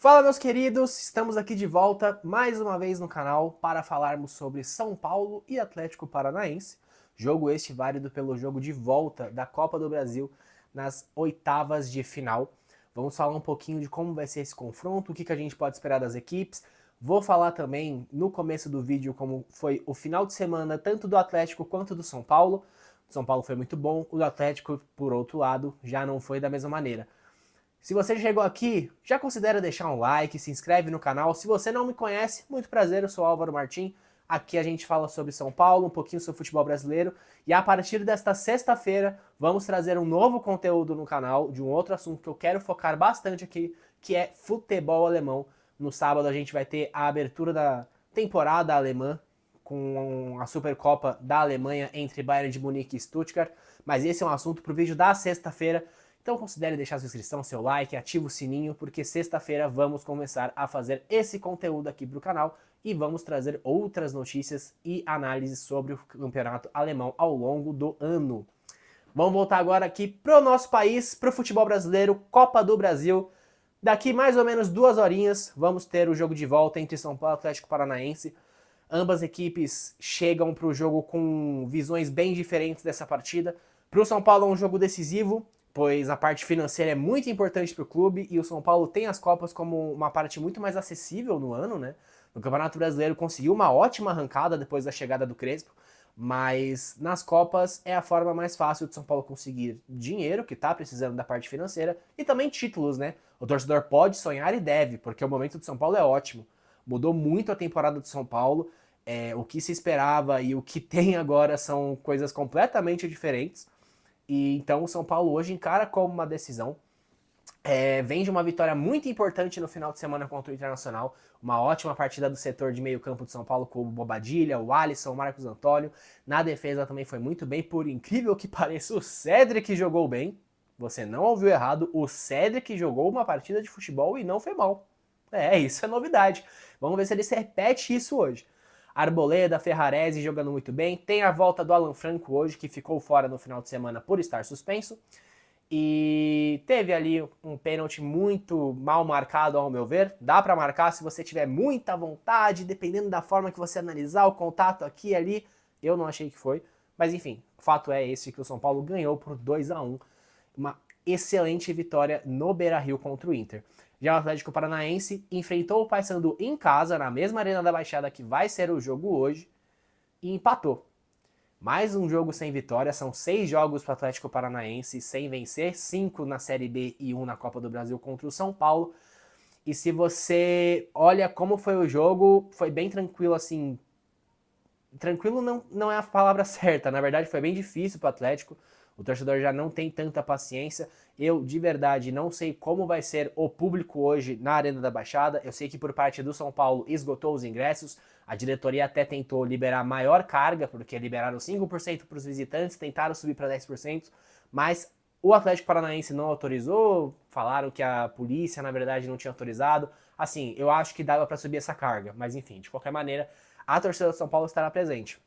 Fala, meus queridos, estamos aqui de volta mais uma vez no canal para falarmos sobre São Paulo e Atlético Paranaense, jogo este válido pelo jogo de volta da Copa do Brasil nas oitavas de final. Vamos falar um pouquinho de como vai ser esse confronto, o que a gente pode esperar das equipes. Vou falar também no começo do vídeo como foi o final de semana tanto do Atlético quanto do São Paulo. O São Paulo foi muito bom, o do Atlético, por outro lado, já não foi da mesma maneira. Se você chegou aqui, já considera deixar um like, se inscreve no canal. Se você não me conhece, muito prazer, eu sou Álvaro Martim. Aqui a gente fala sobre São Paulo, um pouquinho sobre futebol brasileiro. E a partir desta sexta-feira, vamos trazer um novo conteúdo no canal de um outro assunto que eu quero focar bastante aqui, que é futebol alemão. No sábado a gente vai ter a abertura da temporada alemã, com a Supercopa da Alemanha entre Bayern de Munique e Stuttgart. Mas esse é um assunto para o vídeo da sexta-feira. Então considere deixar sua inscrição, seu like, ativa o sininho, porque sexta-feira vamos começar a fazer esse conteúdo aqui para o canal e vamos trazer outras notícias e análises sobre o campeonato alemão ao longo do ano. Vamos voltar agora aqui para o nosso país, para o futebol brasileiro, Copa do Brasil. Daqui mais ou menos 2 horinhas vamos ter o jogo de volta entre São Paulo e Atlético Paranaense. Ambas equipes chegam para o jogo com visões bem diferentes dessa partida. Para o São Paulo é um jogo decisivo, pois a parte financeira é muito importante para o clube e o São Paulo tem as Copas como uma parte muito mais acessível no ano, né? No Campeonato Brasileiro conseguiu uma ótima arrancada depois da chegada do Crespo, mas nas Copas é a forma mais fácil de São Paulo conseguir dinheiro, que está precisando da parte financeira, e também títulos, né? O torcedor pode sonhar e deve, porque o momento de São Paulo é ótimo. Mudou muito a temporada do São Paulo, o que se esperava e o que tem agora são coisas completamente diferentes. E então o São Paulo hoje encara como uma decisão. Vem de uma vitória muito importante no final de semana contra o Internacional. Uma ótima partida do setor de meio campo de São Paulo com o Bobadilha, o Alisson, o Marcos Antônio. Na defesa também foi muito bem, por incrível que pareça, o Cédric jogou bem. Você não ouviu errado, o Cédric jogou uma partida de futebol e não foi mal. Isso é novidade. Vamos ver se ele se repete isso hoje. Arboleda, Ferrarese jogando muito bem. Tem a volta do Alan Franco hoje, que ficou fora no final de semana por estar suspenso. E teve ali um pênalti muito mal marcado, ao meu ver. Dá para marcar se você tiver muita vontade, dependendo da forma que você analisar o contato aqui e ali. Eu não achei que foi. Mas enfim, o fato é esse, que o São Paulo ganhou por 2-1. Uma excelente vitória no Beira-Rio contra o Inter. Já o Atlético Paranaense enfrentou o Paysandu em casa, na mesma Arena da Baixada que vai ser o jogo hoje, e empatou. Mais um jogo sem vitória, são 6 jogos para o Atlético Paranaense sem vencer, 5 na Série B e 1 na Copa do Brasil contra o São Paulo. E se você olha como foi o jogo, foi bem tranquilo, assim. Tranquilo não é a palavra certa, na verdade foi bem difícil para o Atlético. O torcedor já não tem tanta paciência. Eu, de verdade, não sei como vai ser o público hoje na Arena da Baixada. Eu sei que por parte do São Paulo esgotou os ingressos. A diretoria até tentou liberar maior carga, porque liberaram 5% para os visitantes, tentaram subir para 10%, mas o Atlético Paranaense não autorizou, falaram que a polícia, na verdade, não tinha autorizado. Assim, eu acho que dava para subir essa carga, mas enfim, de qualquer maneira, a torcida do São Paulo estará presente.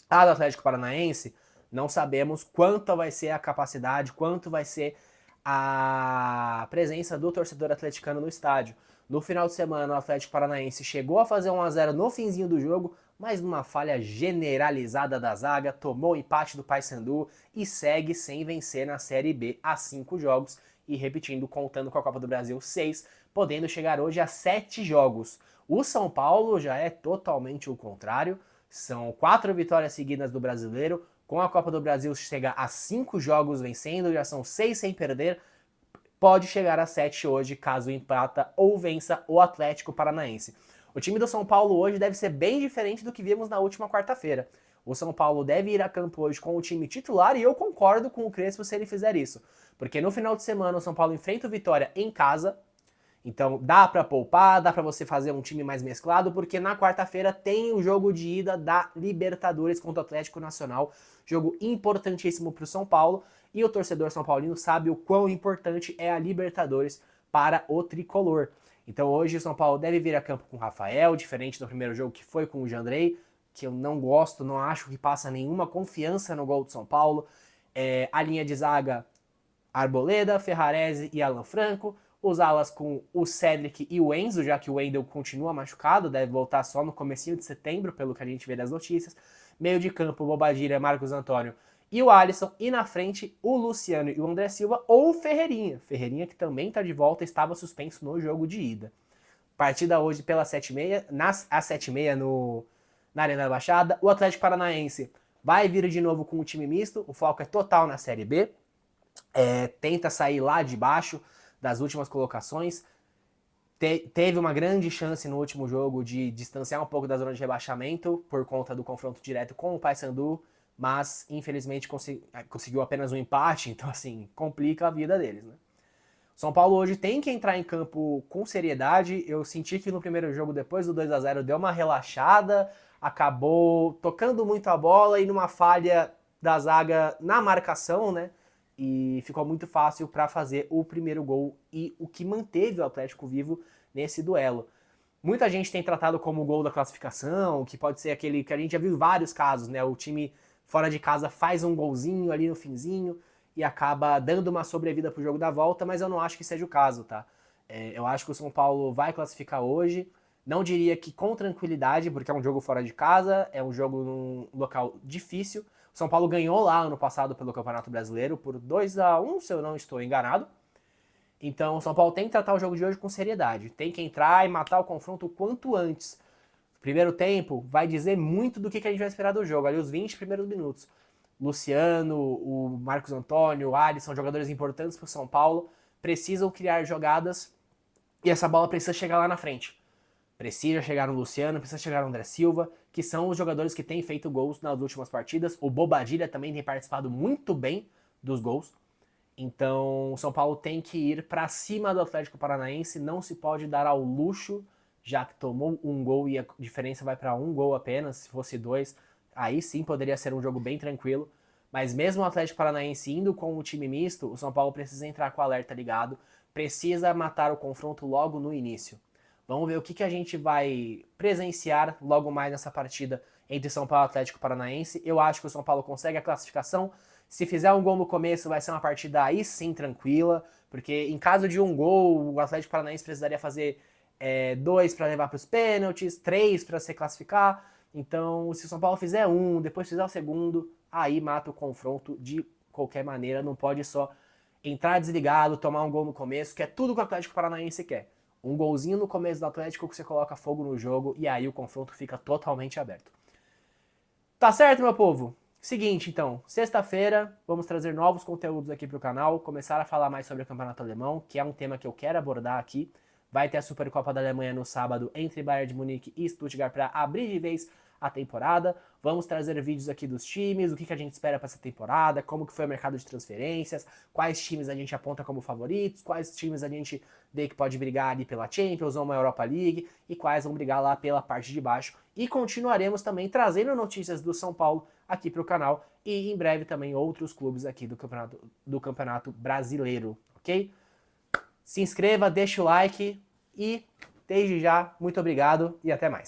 A do Atlético Paranaense, não sabemos quanto vai ser a capacidade, quanto vai ser a presença do torcedor atleticano no estádio. No final de semana, o Atlético Paranaense chegou a fazer 1-0 no finzinho do jogo, mas numa falha generalizada da zaga, tomou o empate do Paysandu e segue sem vencer na Série B há 5 jogos. E repetindo, contando com a Copa do Brasil 6, podendo chegar hoje a 7 jogos. O São Paulo já é totalmente o contrário, são 4 vitórias seguidas do Brasileiro, com a Copa do Brasil chega a 5 jogos vencendo, já são 6 sem perder, pode chegar a 7 hoje, caso empata ou vença o Atlético Paranaense. O time do São Paulo hoje deve ser bem diferente do que vimos na última quarta-feira. O São Paulo deve ir a campo hoje com o time titular e eu concordo com o Crespo se ele fizer isso. Porque no final de semana o São Paulo enfrenta o Vitória em casa, então dá para poupar, dá para você fazer um time mais mesclado, porque na quarta-feira tem o jogo de ida da Libertadores contra o Atlético Nacional, jogo importantíssimo para o São Paulo, e o torcedor são paulino sabe o quão importante é a Libertadores para o tricolor. Então hoje o São Paulo deve vir a campo com o Rafael, diferente do primeiro jogo que foi com o Jandrei, que eu não gosto, não acho que passa nenhuma confiança no gol do São Paulo. A linha de zaga, Arboleda, Ferrarese e Alan Franco. os alas com o Cedric e o Enzo, já que o Wendel continua machucado, deve voltar só no comecinho de setembro, pelo que a gente vê das notícias. Meio de campo, Bobadilla, Marcos Antônio e o Alisson. E na frente, o Luciano e o André Silva ou o Ferreirinha. Ferreirinha que também está de volta, estava suspenso no jogo de ida. Partida hoje pela 7h30, às 7h30 na Arena da Baixada. O Atlético Paranaense vai vir de novo com o time misto, o foco é total na Série B. Tenta sair lá de baixo das últimas colocações. Teve uma grande chance no último jogo de distanciar um pouco da zona de rebaixamento por conta do confronto direto com o Paysandu, mas infelizmente conseguiu apenas um empate, então assim, complica a vida deles, né? São Paulo hoje tem que entrar em campo com seriedade. Eu senti que no primeiro jogo, depois do 2-0, deu uma relaxada, acabou tocando muito a bola e numa falha da zaga na marcação, né? E ficou muito fácil para fazer o primeiro gol e o que manteve o Atlético vivo nesse duelo. Muita gente tem tratado como o gol da classificação, que pode ser aquele que a gente já viu em vários casos, né? O time fora de casa faz um golzinho ali no finzinho e acaba dando uma sobrevida pro jogo da volta, mas eu não acho que seja o caso, tá? Eu acho que o São Paulo vai classificar hoje. Não diria que com tranquilidade, porque é um jogo fora de casa, é um jogo num local difícil. O São Paulo ganhou lá ano passado pelo Campeonato Brasileiro por 2-1, se eu não estou enganado. Então o São Paulo tem que tratar o jogo de hoje com seriedade. Tem que entrar e matar o confronto o quanto antes. Primeiro tempo vai dizer muito do que a gente vai esperar do jogo, ali os 20 primeiros minutos. Luciano, o Marcos Antônio, o Alisson, jogadores importantes para o São Paulo, precisam criar jogadas e essa bola precisa chegar lá na frente. Precisa chegar no Luciano, precisa chegar no André Silva, que são os jogadores que têm feito gols nas últimas partidas. O Bobadilla também tem participado muito bem dos gols. Então o São Paulo tem que ir para cima do Atlético Paranaense, não se pode dar ao luxo, já que tomou um gol e a diferença vai para um gol apenas, se fosse 2, aí sim poderia ser um jogo bem tranquilo. Mas mesmo o Atlético Paranaense indo com o time misto, o São Paulo precisa entrar com o alerta ligado, precisa matar o confronto logo no início. Vamos ver o que a gente vai presenciar logo mais nessa partida entre São Paulo e Atlético Paranaense. Eu acho que o São Paulo consegue a classificação. Se fizer um gol no começo, vai ser uma partida aí sim tranquila, porque em caso de um gol, o Atlético Paranaense precisaria fazer 2 para levar para os pênaltis, 3 para se classificar. Então, se o São Paulo fizer um, depois fizer o segundo, aí mata o confronto de qualquer maneira. Não pode só entrar desligado, tomar um gol no começo, que é tudo que o Atlético Paranaense quer. Um golzinho no começo do Atlético que você coloca fogo no jogo e aí o confronto fica totalmente aberto. Tá certo, meu povo? Seguinte, então, sexta-feira vamos trazer novos conteúdos aqui pro canal, começar a falar mais sobre o Campeonato Alemão, que é um tema que eu quero abordar aqui. Vai ter a Supercopa da Alemanha no sábado entre Bayern de Munique e Stuttgart para abrir de vez a temporada. Vamos trazer vídeos aqui dos times, o que a gente espera para essa temporada, como que foi o mercado de transferências, quais times a gente aponta como favoritos, quais times a gente vê que pode brigar ali pela Champions ou uma Europa League e quais vão brigar lá pela parte de baixo. E continuaremos também trazendo notícias do São Paulo aqui para o canal e em breve também outros clubes aqui do campeonato brasileiro, ok? Se inscreva, deixa o like e desde já, muito obrigado e até mais.